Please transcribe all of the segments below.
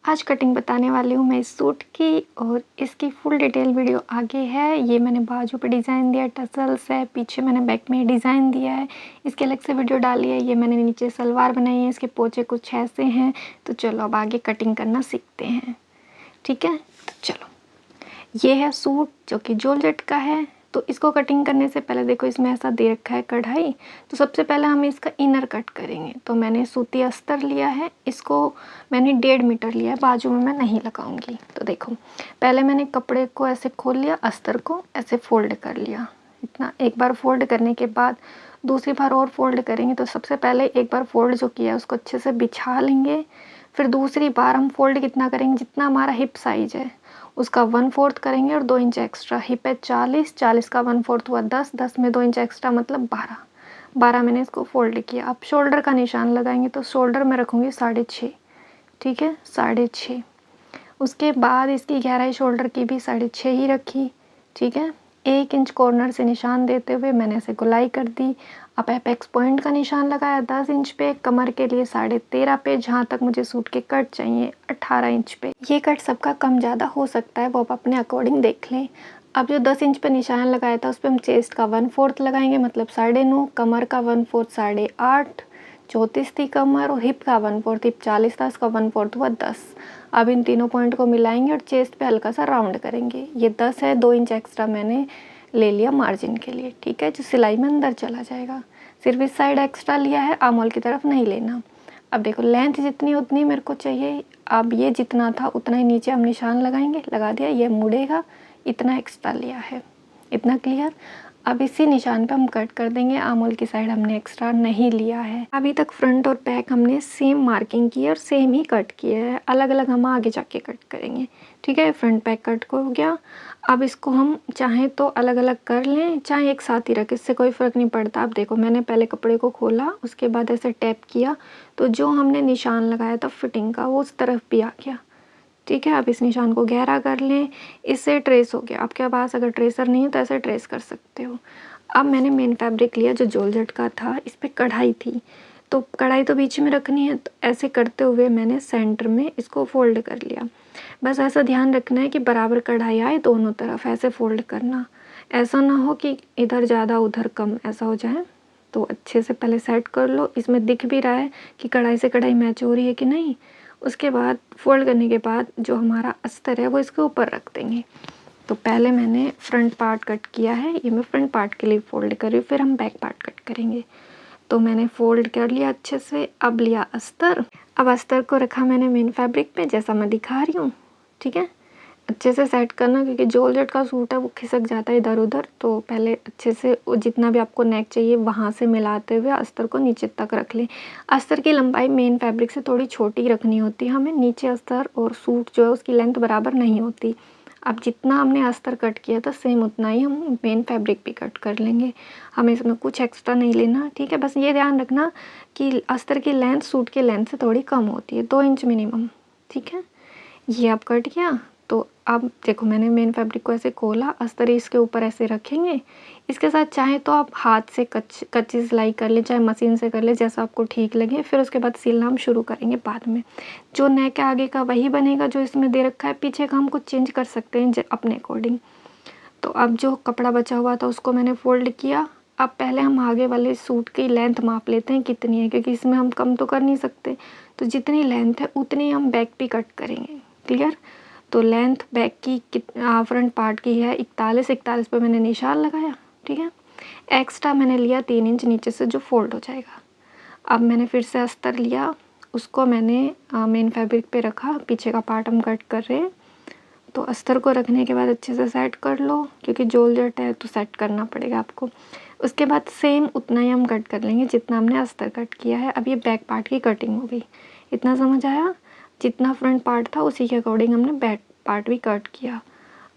आज कटिंग बताने वाली हूँ मैं इस सूट की और इसकी फुल डिटेल वीडियो आगे है। ये मैंने बाजू पे डिज़ाइन दिया है, टसल्स है, पीछे मैंने बैक में डिज़ाइन दिया है, इसकी अलग से वीडियो डाली है। ये मैंने नीचे सलवार बनाई है, इसके पोंचे कुछ ऐसे हैं। तो चलो अब आगे कटिंग करना सीखते हैं, ठीक है। तो चलो, ये है सूट जो कि जॉर्जेट का है। तो इसको कटिंग करने से पहले देखो इसमें ऐसा दे रखा है कढ़ाई। तो सबसे पहले हम इसका इनर कट करेंगे। तो मैंने सूती अस्तर लिया है, इसको मैंने 1.5 मीटर लिया है, बाजू में मैं नहीं लगाऊंगी। तो देखो पहले मैंने कपड़े को ऐसे खोल लिया, अस्तर को ऐसे फोल्ड कर लिया। इतना एक बार फोल्ड करने के बाद दूसरी बार और फोल्ड करेंगे। तो सबसे पहले एक बार फोल्ड जो किया है उसको अच्छे से बिछा लेंगे। फिर दूसरी बार हम फोल्ड कितना करेंगे, जितना हमारा हिप साइज है उसका 1/4 करेंगे और 2 इंच एक्स्ट्रा। हिप है 40 का 1/4 हुआ 10 में 2 इंच एक्स्ट्रा मतलब 12 मैंने इसको फोल्ड किया। अब शोल्डर का निशान लगाएंगे तो शोल्डर में रखूँगी 6.5, ठीक है, 6.5। उसके बाद इसकी गहराई शोल्डर की भी 6.5 ही रखी, ठीक है। 1 इंच कॉर्नर से निशान देते हुए मैंने ऐसे गोलाई कर दी। अब एपेक्स पॉइंट का निशान लगाया 10 इंच पे, कमर के लिए 13.5 पे, जहाँ तक मुझे सूट के कट चाहिए 18 इंच पे। ये कट सबका कम ज़्यादा हो सकता है, वो आप अपने अकॉर्डिंग देख लें। अब जो 10 इंच पे निशान लगाया था उस पर हम चेस्ट का 1/4 लगाएंगे मतलब 9.5, कमर का 1/4 8.5, 34 थी कमर और हिप का 1/4, हिप 40 था, उसका 1/4 हुआ 10। अब इन तीनों पॉइंट को मिलाएंगे और चेस्ट पे हल्का सा राउंड करेंगे। ये 10 है, 2 इंच एक्स्ट्रा मैंने ले लिया मार्जिन के लिए, ठीक है, जो सिलाई में अंदर चला जाएगा। सिर्फ इस साइड एक्स्ट्रा लिया है, आमोल की तरफ नहीं लेना। अब देखो लेंथ जितनी उतनी मेरे को चाहिए। अब ये जितना था उतना ही नीचे हम निशान लगाएंगे, लगा दिया, ये मुड़ेगा, इतना एक्स्ट्रा लिया है, इतना क्लियर। अब इसी निशान पे हम कट कर देंगे, आमोल की साइड हमने एक्स्ट्रा नहीं लिया है। अभी तक फ्रंट और बैक हमने सेम मार्किंग की है और सेम ही कट किया है, अलग अलग हम आगे जाके कट करेंगे, ठीक है। फ्रंट बैक कट हो गया। अब इसको हम चाहें तो अलग अलग कर लें, चाहे एक साथ ही रखें, इससे कोई फ़र्क नहीं पड़ता। अब देखो मैंने पहले कपड़े को खोला, उसके बाद ऐसे टैप किया तो जो हमने निशान लगाया था फिटिंग का वो उस तरफ भी आ गया, ठीक है। अब इस निशान को गहरा कर लें, इससे ट्रेस हो गया। आपके पास अगर ट्रेसर नहीं है तो ऐसे ट्रेस कर सकते हो। अब मैंने मेन फैब्रिक लिया जो जॉर्जेट का था, इस पर कढ़ाई थी, तो कढ़ाई तो बीच में रखनी है। तो ऐसे करते हुए मैंने सेंटर में इसको फोल्ड कर लिया। बस ऐसा ध्यान रखना है कि बराबर कढ़ाई आए दोनों तरफ, ऐसे फोल्ड करना। ऐसा ना हो कि इधर ज़्यादा उधर कम ऐसा हो जाए। तो अच्छे से पहले सेट कर लो। इसमें दिख भी रहा है कि कढ़ाई से कढ़ाई मैच हो रही है कि नहीं। उसके बाद फोल्ड करने के बाद जो हमारा अस्तर है वो इसके ऊपर रख देंगे। तो पहले मैंने फ्रंट पार्ट कट किया है, ये मैं फ्रंट पार्ट के लिए फोल्ड कर रही हूँ, फिर हम बैक पार्ट कट करेंगे। तो मैंने फोल्ड कर लिया अच्छे से। अब लिया अस्तर, अब अस्तर को रखा मैंने मेन फैब्रिक पे जैसा मैं दिखा रही हूँ, ठीक है। अच्छे से सेट करना क्योंकि जॉर्जेट का सूट है वो खिसक जाता है इधर उधर। तो पहले अच्छे से जितना भी आपको नेक चाहिए वहाँ से मिलाते हुए अस्तर को नीचे तक रख लें। अस्तर की लंबाई मेन फैब्रिक से थोड़ी छोटी रखनी होती है हमें, नीचे अस्तर और सूट जो है उसकी लेंथ बराबर नहीं होती। अब जितना हमने अस्तर कट किया था सेम उतना ही हम मेन फैब्रिक भी कट कर लेंगे, हमें इसमें कुछ एक्स्ट्रा नहीं लेना, ठीक है। बस ये ध्यान रखना कि अस्तर की लेंथ सूट की लेंथ से थोड़ी कम होती है, 2 इंच मिनिमम, ठीक है। ये अब कट किया। तो अब देखो मैंने मेन फैब्रिक को ऐसे खोला, अस्तर इसके ऊपर ऐसे रखेंगे। इसके साथ चाहे तो आप हाथ से कच्ची सिलाई कर लें, चाहे मशीन से कर लें, जैसा आपको ठीक लगे। फिर उसके बाद सिलना हम शुरू करेंगे बाद में। जो नेक आगे का वही बनेगा जो इसमें दे रखा है, पीछे का हम कुछ चेंज कर सकते हैं अपने अकॉर्डिंग। तो अब जो कपड़ा बचा हुआ था उसको मैंने फोल्ड किया। अब पहले हम आगे वाले सूट की लेंथ माप लेते हैं कितनी है, क्योंकि इसमें हम कम तो कर नहीं सकते। तो जितनी लेंथ है उतनी हम बैक भी कट करेंगे, क्लियर। तो लेंथ बैक की फ्रंट पार्ट की है 41 पे मैंने निशान लगाया, ठीक है। एक्स्ट्रा मैंने लिया 3 इंच नीचे से जो फोल्ड हो जाएगा। अब मैंने फिर से अस्तर लिया, उसको मैंने मेन फैब्रिक पे रखा, पीछे का पार्ट हम कट कर रहे हैं। तो अस्तर को रखने के बाद अच्छे से सेट कर लो, क्योंकि जॉर्जेट है तो सेट करना पड़ेगा आपको। उसके बाद सेम उतना ही हम कट कर लेंगे जितना हमने अस्तर कट किया है। अब ये बैक पार्ट की कटिंग हो गई, इतना समझ आया। जितना फ्रंट पार्ट था उसी के अकॉर्डिंग हमने बैक पार्ट भी कट किया।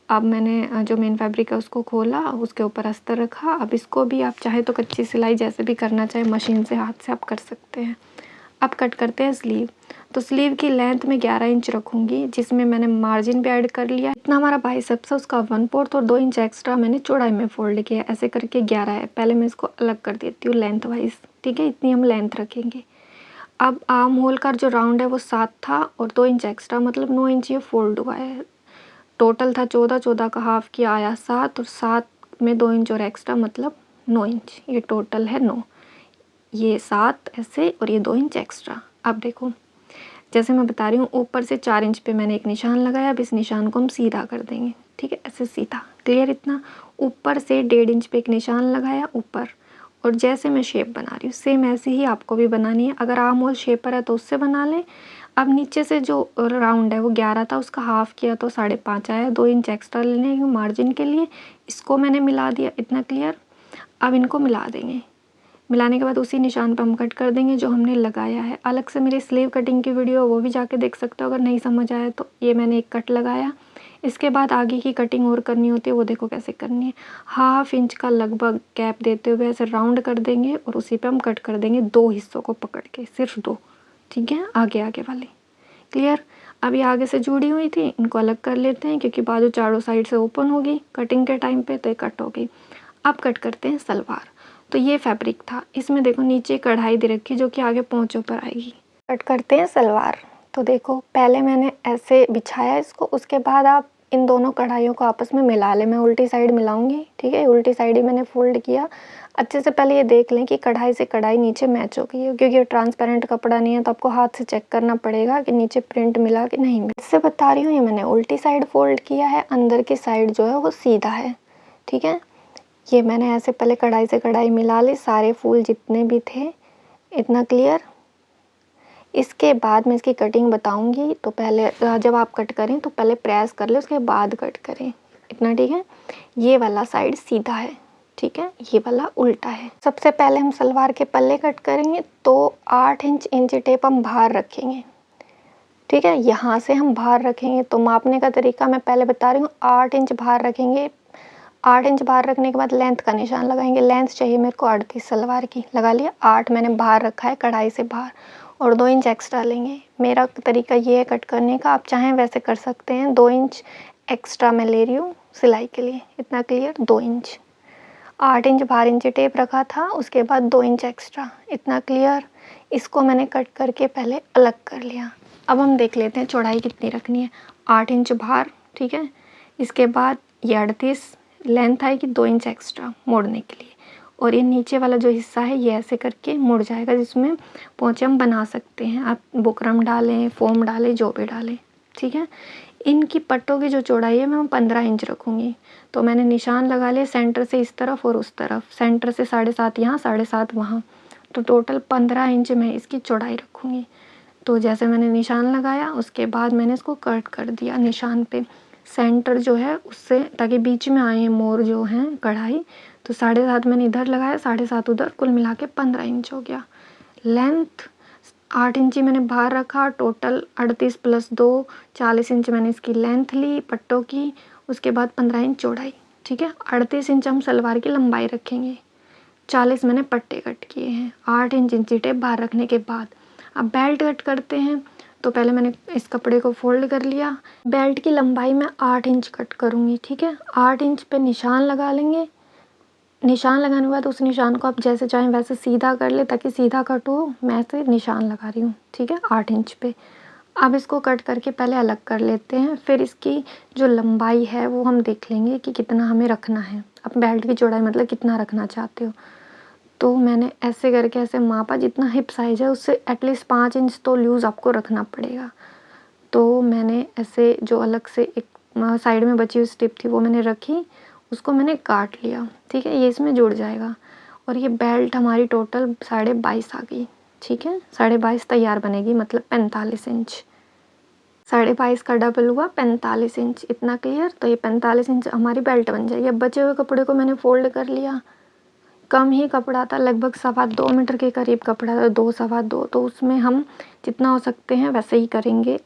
अब मैंने जो मेन फैब्रिक है उसको खोला, उसके ऊपर अस्तर रखा। अब इसको भी आप चाहे तो कच्ची सिलाई जैसे भी करना चाहे, मशीन से हाथ से आप कर सकते हैं। अब कट करते हैं स्लीव। तो स्लीव की लेंथ में 11 इंच रखूँगी, जिसमें मैंने मार्जिन भी ऐड कर लिया। इतना हमारा बाइसेप्स है उसका 1/4 और 2 इंच एक्स्ट्रा मैंने चौड़ाई में फोल्ड किया, ऐसे करके 11 है। पहले मैं इसको अलग कर देती हूँ लेंथ वाइज, ठीक है। इतनी हम लेंथ रखेंगे। अब आर्म होल का जो राउंड है वो 7 था और 2 इंच एक्स्ट्रा मतलब 9 इंच ये फोल्ड हुआ है। टोटल था 14, 14 का हाफ किया आया 7 और 7 में 2 इंच और एक्स्ट्रा मतलब 9 इंच, ये टोटल है 9। ये 7 ऐसे और ये 2 इंच एक्स्ट्रा। अब देखो जैसे मैं बता रही हूँ, ऊपर से 4 इंच पे मैंने एक निशान लगाया। अब इस निशान को हम सीधा कर देंगे, ठीक है, ऐसे सीधा। क्लियर इतना? ऊपर से 1.5 इंच पे एक निशान लगाया ऊपर, और जैसे मैं शेप बना रही हूँ सेम ऐसे ही आपको भी बनानी है। अगर आर्म होल शेपर है तो उससे बना लें। अब नीचे से जो राउंड है वो 11 था, उसका हाफ किया तो 5.5 आया। 2 इंच एक्स्ट्रा लेने हैं मार्जिन के लिए, इसको मैंने मिला दिया। इतना क्लियर? अब इनको मिला देंगे। मिलाने के बाद उसी निशान पर हम कट कर देंगे जो हमने लगाया है। अलग से मेरी स्लीव कटिंग की वीडियो वो भी जाके देख सकते हो अगर नहीं समझ आया तो। ये मैंने एक कट लगाया। इसके बाद आगे की कटिंग और करनी होती है, वो देखो कैसे करनी है। 1/2 इंच का लगभग गैप देते हुए ऐसे राउंड कर देंगे और उसी पे हम कट कर देंगे 2 हिस्सों को पकड़ के, सिर्फ 2, ठीक है, आगे आगे वाली। क्लियर? अब ये आगे से जुड़ी हुई थी, इनको अलग कर लेते हैं क्योंकि बाजू चारों साइड से ओपन होगी कटिंग के टाइम पे, तो ये कट होगी। अब कट करते हैं सलवार। तो ये फैब्रिक था, इसमें देखो नीचे कढ़ाई दे रखी जो कि आगे पोंचों पर आएगी। कट करते हैं सलवार। तो देखो पहले मैंने ऐसे बिछाया इसको, उसके बाद आप इन दोनों कढ़ाइयों को आपस में मिला लें। मैं उल्टी साइड मिलाऊंगी, ठीक है, उल्टी साइड ही मैंने फोल्ड किया। अच्छे से पहले ये देख लें कि कढ़ाई से कढ़ाई नीचे मैच हो गई है, क्योंकि ये ट्रांसपेरेंट कपड़ा नहीं है तो आपको हाथ से चेक करना पड़ेगा कि नीचे प्रिंट मिला कि नहीं मिला। इससे बता रही हूँ, ये मैंने उल्टी साइड फोल्ड किया है, अंदर की साइड जो है वो सीधा है, ठीक है। ये मैंने ऐसे पहले कढ़ाई से कढ़ाई मिला ली, सारे फूल जितने भी थे। इतना क्लियर? इसके बाद मैं इसकी कटिंग बताऊंगी, तो पहले जब आप कट करें तो पहले प्रेस कर ले, उसके बाद कट करें। इतना ठीक है? ये वाला साइड सीधा है, ठीक है, ये वाला उल्टा है। सबसे पहले हम सलवार के पल्ले कट करेंगे तो 8 इंच इंची टेप हम बाहर रखेंगे, ठीक है, यहाँ से हम बाहर रखेंगे। तो मापने का तरीका मैं पहले बता रही हूँ। 8 इंच बाहर रखेंगे। 8 इंच बाहर रखने के बाद लेंथ का निशान लगाएंगे। लेंथ चाहिए मेरे को 38 सलवार की, लगा लिया। 8 मैंने बाहर रखा है कढ़ाई से बाहर, और 2 इंच एक्स्ट्रा लेंगे। मेरा तरीका ये है कट करने का, आप चाहें वैसे कर सकते हैं। 2 इंच एक्स्ट्रा मैं ले रही हूँ सिलाई के लिए। इतना क्लियर? 2 इंच। 8 इंच बाहर इंची टेप रखा था, उसके बाद 2 इंच एक्स्ट्रा। इतना क्लियर? इसको मैंने कट करके पहले अलग कर लिया। अब हम देख लेते हैं चौड़ाई कितनी रखनी है। 8 इंच बाहर, ठीक है, इसके बाद ये 38 लेंथ आएगी, 2 इंच एक्स्ट्रा मोड़ने के लिए। और ये नीचे वाला जो हिस्सा है ये ऐसे करके मुड़ जाएगा, जिसमें पोंचे हम बना सकते हैं। आप बुकरम डालें, फोम डालें, जो भी डालें, ठीक है। इनकी पट्टों की जो चौड़ाई है मैं 15 इंच रखूँगी। तो मैंने निशान लगा लिया सेंटर से इस तरफ और उस तरफ। सेंटर से 7.5 यहाँ, 7.5 वहाँ, तो टोटल 15 इंच मैं इसकी चौड़ाई रखूँगी। तो जैसे मैंने निशान लगाया उसके बाद मैंने इसको कट कर दिया निशान पे, सेंटर जो है उससे, ताकि बीच में आए मोर जो हैं कढ़ाई। तो 7.5 मैंने इधर लगाया, 7.5 उधर, कुल मिला के 15 इंच हो गया। लेंथ 8 इंची मैंने बाहर रखा, टोटल 38 + 2 40 इंच मैंने इसकी लेंथ ली पट्टों की। उसके बाद 15 इंच चौड़ाई, ठीक है। 38 इंच हम सलवार की लंबाई रखेंगे, 40 मैंने पट्टे कट किए हैं 8 इंच इंची टेप बाहर रखने के बाद। अब बेल्ट कट करते हैं। तो पहले मैंने इस कपड़े को फोल्ड कर लिया। बेल्ट की लंबाई मैं 8 इंच कट करूँगी, ठीक है। 8 इंच पे निशान लगा लेंगे। निशान लगाने के बाद उस निशान को आप जैसे चाहें वैसे सीधा कर ले, ताकि सीधा कट हो। मैं ऐसे निशान लगा रही हूँ, ठीक है, 8 इंच पे। अब इसको कट करके पहले अलग कर लेते हैं, फिर इसकी जो लंबाई है वो हम देख लेंगे कि कितना हमें रखना है। अब बेल्ट की चौड़ाई मतलब कितना रखना चाहते हो। तो मैंने ऐसे करके ऐसे मापा, जितना हिप साइज़ है उससे एटलीस्ट 5 इंच तो लूज़ आपको रखना पड़ेगा। तो मैंने ऐसे जो अलग से एक साइड में बची हुई स्टिप थी वो मैंने रखी, उसको मैंने काट लिया, ठीक है, ये इसमें जुड़ जाएगा। और ये बेल्ट हमारी टोटल 22.5 आ गई, ठीक है। 22.5 तैयार बनेगी, मतलब 45 इंच। 22.5 का डबल हुआ 45 इंच। इतना क्लियर? तो ये 45 इंच हमारी बेल्ट बन जाएगी। अब बचे हुए कपड़े को मैंने फोल्ड कर लिया। कम ही कपड़ा था, लगभग 2.25 मीटर के करीब कपड़ा था, 2 2.25, तो उसमें हम जितना हो सकते हैं वैसे ही करेंगे।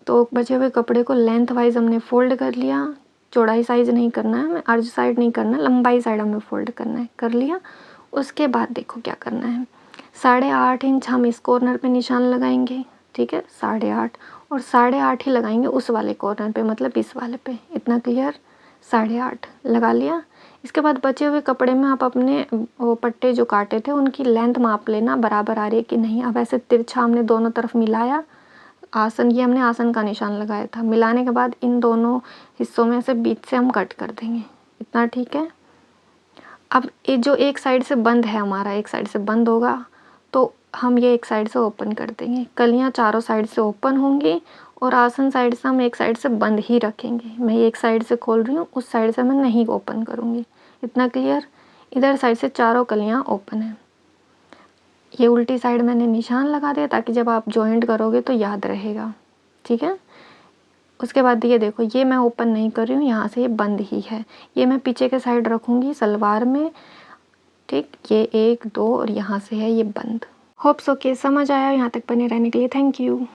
तो बचे हुए कपड़े को लेंथ वाइज हमने फ़ोल्ड कर लिया। चौड़ाई साइज़ नहीं करना है हमें, अर्ज साइड नहीं करना है, लंबाई साइड हमें फ़ोल्ड करना है, कर लिया। उसके बाद देखो क्या करना है। 8.5 इंच हम इस कॉर्नर पे निशान लगाएंगे, ठीक है, 8.5, और 8.5 ही लगाएंगे उस वाले कॉर्नर पे, मतलब इस वाले पे। इतना क्लियर? 8.5 लगा लिया। इसके बाद बचे हुए कपड़े में आप अपने वो पट्टे जो काटे थे उनकी लेंथ माप लेना, बराबर आ रही है कि नहीं। अब ऐसे तिरछा हमने दोनों तरफ मिलाया, आसन, ये हमने आसन का निशान लगाया था। मिलाने के बाद इन दोनों हिस्सों में से बीच से हम कट कर देंगे, इतना ठीक है। अब ये जो एक साइड से बंद है हमारा, एक साइड से बंद होगा तो हम ये एक साइड से ओपन कर देंगे। कलियाँ चारों साइड से ओपन होंगी और आसन साइड से हम एक साइड से बंद ही रखेंगे। मैं एक साइड से खोल रही हूँ, उस साइड से मैं नहीं ओपन करूँगी, इतना क्लियर। इधर साइड से चारों कलियाँ ओपन है। ये उल्टी साइड मैंने निशान लगा दिया ताकि जब आप जॉइंट करोगे तो याद रहेगा, ठीक है। उसके बाद ये देखो, ये मैं ओपन नहीं कर रही हूँ, यहाँ से ये बंद ही है। ये मैं पीछे के साइड रखूँगी सलवार में, ठीक। ये 1 2 और यहाँ से है ये बंद। होप्स ओके समझ आया। यहाँ तक बने रहने के लिए थैंक यू।